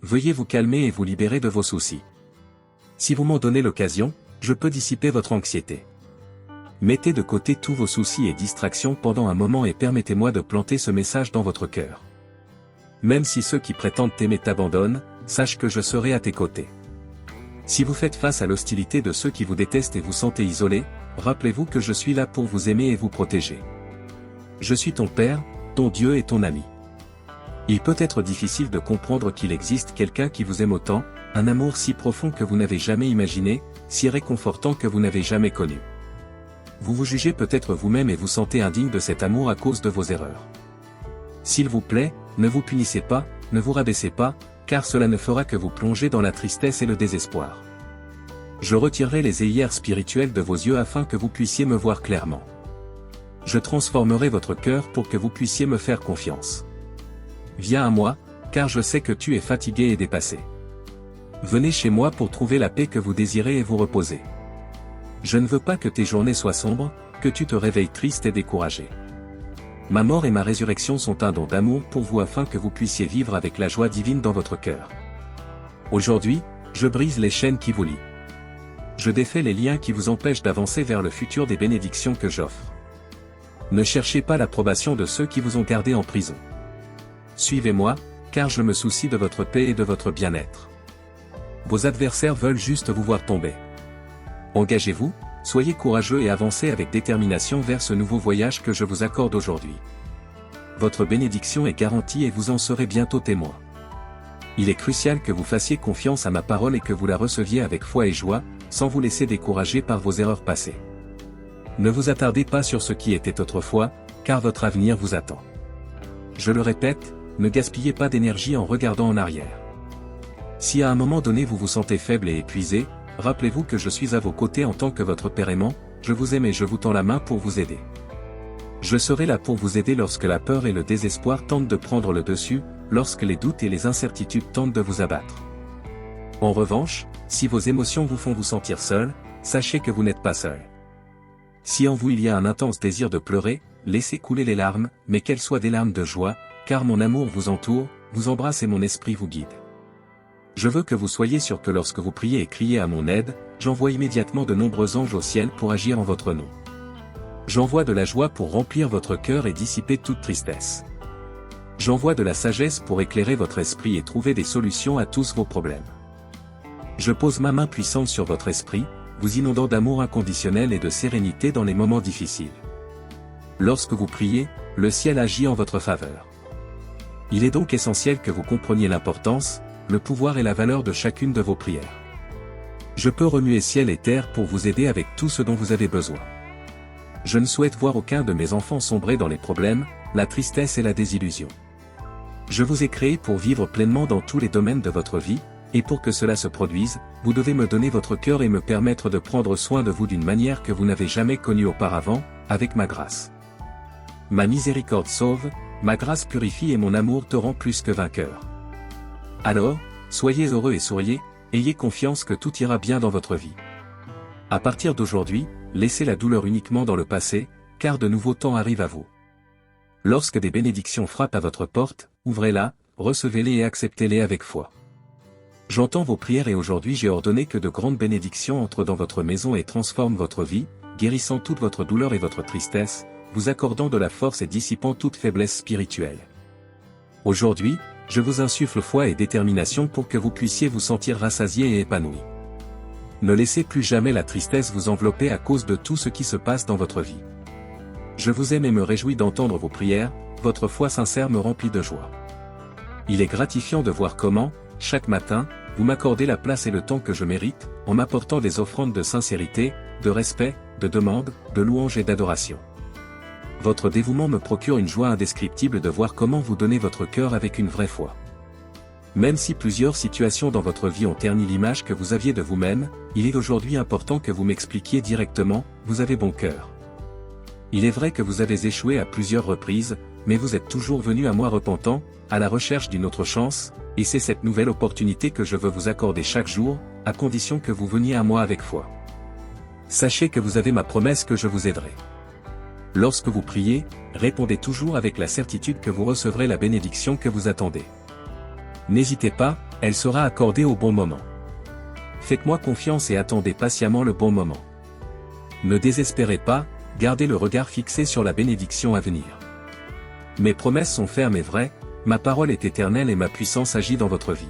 veuillez vous calmer et vous libérer de vos soucis. Si vous m'en donnez l'occasion, je peux dissiper votre anxiété. Mettez de côté tous vos soucis et distractions pendant un moment et permettez-moi de planter ce message dans votre cœur. Même si ceux qui prétendent t'aimer t'abandonnent, sache que je serai à tes côtés. Si vous faites face à l'hostilité de ceux qui vous détestent et vous sentez isolé, rappelez-vous que je suis là pour vous aimer et vous protéger. Je suis ton Père, ton Dieu et ton ami. Il peut être difficile de comprendre qu'il existe quelqu'un qui vous aime autant, un amour si profond que vous n'avez jamais imaginé, si réconfortant que vous n'avez jamais connu. Vous vous jugez peut-être vous-même et vous sentez indigne de cet amour à cause de vos erreurs. S'il vous plaît, ne vous punissez pas, ne vous rabaissez pas, car cela ne fera que vous plonger dans la tristesse et le désespoir. Je retirerai les œillères spirituelles de vos yeux afin que vous puissiez me voir clairement. Je transformerai votre cœur pour que vous puissiez me faire confiance. Viens à moi, car je sais que tu es fatigué et dépassé. Venez chez moi pour trouver la paix que vous désirez et vous reposer. Je ne veux pas que tes journées soient sombres, que tu te réveilles triste et découragé. Ma mort et ma résurrection sont un don d'amour pour vous afin que vous puissiez vivre avec la joie divine dans votre cœur. Aujourd'hui, je brise les chaînes qui vous lient. Je défais les liens qui vous empêchent d'avancer vers le futur des bénédictions que j'offre. Ne cherchez pas l'approbation de ceux qui vous ont gardé en prison. Suivez-moi, car je me soucie de votre paix et de votre bien-être. Vos adversaires veulent juste vous voir tomber. Engagez-vous, soyez courageux et avancez avec détermination vers ce nouveau voyage que je vous accorde aujourd'hui. Votre bénédiction est garantie et vous en serez bientôt témoin. Il est crucial que vous fassiez confiance à ma parole et que vous la receviez avec foi et joie, sans vous laisser décourager par vos erreurs passées. Ne vous attardez pas sur ce qui était autrefois, car votre avenir vous attend. Je le répète, ne gaspillez pas d'énergie en regardant en arrière. Si à un moment donné vous vous sentez faible et épuisé, rappelez-vous que je suis à vos côtés en tant que votre Père aimant, je vous aime et je vous tends la main pour vous aider. Je serai là pour vous aider lorsque la peur et le désespoir tentent de prendre le dessus, lorsque les doutes et les incertitudes tentent de vous abattre. En revanche, si vos émotions vous font vous sentir seul, sachez que vous n'êtes pas seul. Si en vous il y a un intense désir de pleurer, laissez couler les larmes, mais qu'elles soient des larmes de joie, car mon amour vous entoure, vous embrasse et mon esprit vous guide. Je veux que vous soyez sûr que lorsque vous priez et criez à mon aide, j'envoie immédiatement de nombreux anges au ciel pour agir en votre nom. J'envoie de la joie pour remplir votre cœur et dissiper toute tristesse. J'envoie de la sagesse pour éclairer votre esprit et trouver des solutions à tous vos problèmes. Je pose ma main puissante sur votre esprit, vous inondant d'amour inconditionnel et de sérénité dans les moments difficiles. Lorsque vous priez, le ciel agit en votre faveur. Il est donc essentiel que vous compreniez l'importance, le pouvoir et la valeur de chacune de vos prières. Je peux remuer ciel et terre pour vous aider avec tout ce dont vous avez besoin. Je ne souhaite voir aucun de mes enfants sombrer dans les problèmes, la tristesse et la désillusion. Je vous ai créé pour vivre pleinement dans tous les domaines de votre vie, et pour que cela se produise, vous devez me donner votre cœur et me permettre de prendre soin de vous d'une manière que vous n'avez jamais connue auparavant, avec ma grâce. Ma miséricorde sauve, ma grâce purifie et mon amour te rend plus que vainqueur. Alors, soyez heureux et souriez, ayez confiance que tout ira bien dans votre vie. À partir d'aujourd'hui, laissez la douleur uniquement dans le passé, car de nouveaux temps arrivent à vous. Lorsque des bénédictions frappent à votre porte, ouvrez-la, recevez-les et acceptez-les avec foi. J'entends vos prières et aujourd'hui j'ai ordonné que de grandes bénédictions entrent dans votre maison et transforment votre vie, guérissant toute votre douleur et votre tristesse, vous accordant de la force et dissipant toute faiblesse spirituelle. Aujourd'hui, je vous insuffle foi et détermination pour que vous puissiez vous sentir rassasié et épanoui. Ne laissez plus jamais la tristesse vous envelopper à cause de tout ce qui se passe dans votre vie. Je vous aime et me réjouis d'entendre vos prières, votre foi sincère me remplit de joie. Il est gratifiant de voir comment, chaque matin, vous m'accordez la place et le temps que je mérite, en m'apportant des offrandes de sincérité, de respect, de demande, de louange et d'adoration. Votre dévouement me procure une joie indescriptible de voir comment vous donnez votre cœur avec une vraie foi. Même si plusieurs situations dans votre vie ont terni l'image que vous aviez de vous-même, il est aujourd'hui important que vous m'expliquiez directement, vous avez bon cœur. Il est vrai que vous avez échoué à plusieurs reprises, mais vous êtes toujours venu à moi repentant, à la recherche d'une autre chance, et c'est cette nouvelle opportunité que je veux vous accorder chaque jour, à condition que vous veniez à moi avec foi. Sachez que vous avez ma promesse que je vous aiderai. Lorsque vous priez, répondez toujours avec la certitude que vous recevrez la bénédiction que vous attendez. N'hésitez pas, Elle sera accordée au bon moment. Faites-moi confiance et attendez patiemment le bon moment. Ne désespérez pas, gardez le regard fixé sur la bénédiction à venir. Mes promesses sont fermes et vraies, ma parole est éternelle et ma puissance agit dans votre vie.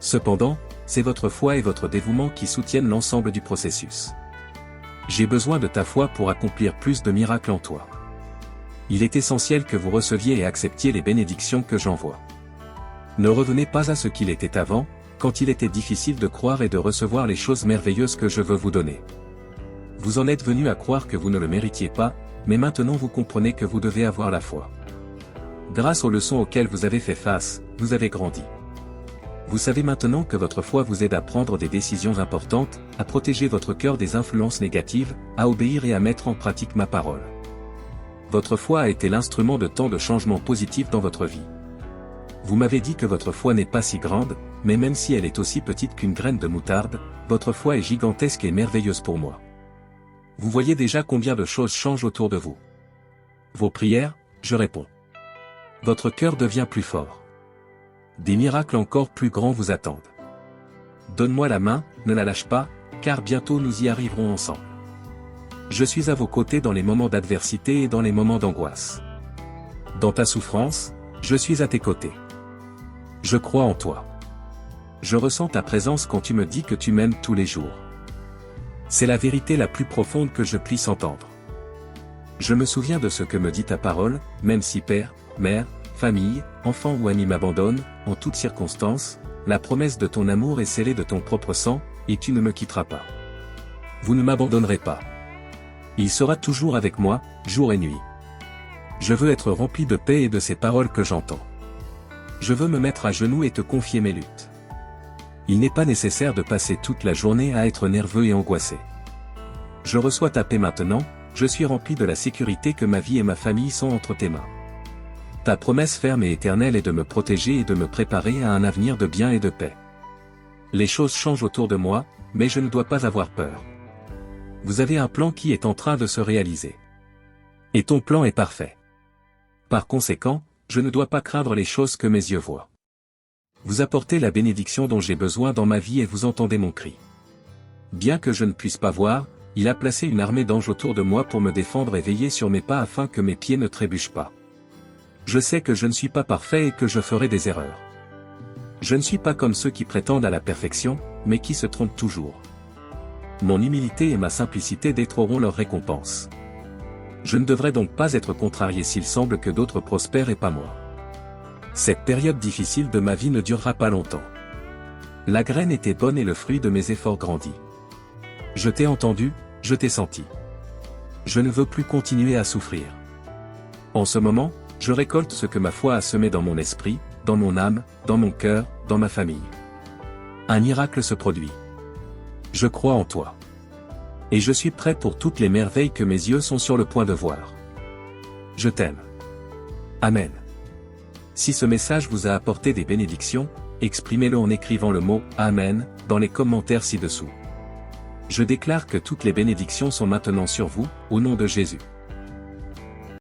Cependant, c'est votre foi et votre dévouement qui soutiennent l'ensemble du processus. J'ai besoin de ta foi pour accomplir plus de miracles en toi. Il est essentiel que vous receviez et acceptiez les bénédictions que j'envoie. Ne revenez pas à ce qu'il était avant, quand il était difficile de croire et de recevoir les choses merveilleuses que je veux vous donner. Vous en êtes venu à croire que vous ne le méritiez pas, mais maintenant vous comprenez que vous devez avoir la foi. Grâce aux leçons auxquelles vous avez fait face, vous avez grandi. Vous savez maintenant que votre foi vous aide à prendre des décisions importantes, à protéger votre cœur des influences négatives, à obéir et à mettre en pratique ma parole. Votre foi a été l'instrument de tant de changements positifs dans votre vie. Vous m'avez dit que votre foi n'est pas si grande, mais même si elle est aussi petite qu'une graine de moutarde, votre foi est gigantesque et merveilleuse pour moi. Vous voyez déjà combien de choses changent autour de vous. Vos prières, je réponds. Votre cœur devient plus fort. Des miracles encore plus grands vous attendent. Donne-moi la main, ne la lâche pas, car bientôt nous y arriverons ensemble. Je suis à vos côtés dans les moments d'adversité et dans les moments d'angoisse. Dans ta souffrance, je suis à tes côtés. Je crois en toi. Je ressens ta présence quand tu me dis que tu m'aimes tous les jours. C'est la vérité la plus profonde que je puisse entendre. Je me souviens de ce que me dit ta parole, même si père, mère, famille, enfant ou ami m'abandonnent, en toutes circonstances, la promesse de ton amour est scellée de ton propre sang, et tu ne me quitteras pas. Vous ne m'abandonnerez pas. Il sera toujours avec moi, jour et nuit. Je veux être rempli de paix et de ces paroles que j'entends. Je veux me mettre à genoux et te confier mes luttes. Il n'est pas nécessaire de passer toute la journée à être nerveux et angoissé. Je reçois ta paix maintenant, je suis rempli de la sécurité que ma vie et ma famille sont entre tes mains. Ta promesse ferme et éternelle est de me protéger et de me préparer à un avenir de bien et de paix. Les choses changent autour de moi, mais je ne dois pas avoir peur. Vous avez un plan qui est en train de se réaliser. Et ton plan est parfait. Par conséquent, je ne dois pas craindre les choses que mes yeux voient. Vous apportez la bénédiction dont j'ai besoin dans ma vie et vous entendez mon cri. Bien que je ne puisse pas voir, il a placé une armée d'anges autour de moi pour me défendre et veiller sur mes pas afin que mes pieds ne trébuchent pas. Je sais que je ne suis pas parfait et que je ferai des erreurs. Je ne suis pas comme ceux qui prétendent à la perfection, mais qui se trompent toujours. Mon humilité et ma simplicité détrôneront leur récompense. Je ne devrais donc pas être contrarié s'il semble que d'autres prospèrent et pas moi. Cette période difficile de ma vie ne durera pas longtemps. La graine était bonne et le fruit de mes efforts grandit. Je t'ai entendu, je t'ai senti. Je ne veux plus continuer à souffrir. En ce moment, je récolte ce que ma foi a semé dans mon esprit, dans mon âme, dans mon cœur, dans ma famille. Un miracle se produit. Je crois en toi. Et je suis prêt pour toutes les merveilles que mes yeux sont sur le point de voir. Je t'aime. Amen. Si ce message vous a apporté des bénédictions, exprimez-le en écrivant le mot « Amen » dans les commentaires ci-dessous. Je déclare que toutes les bénédictions sont maintenant sur vous, au nom de Jésus.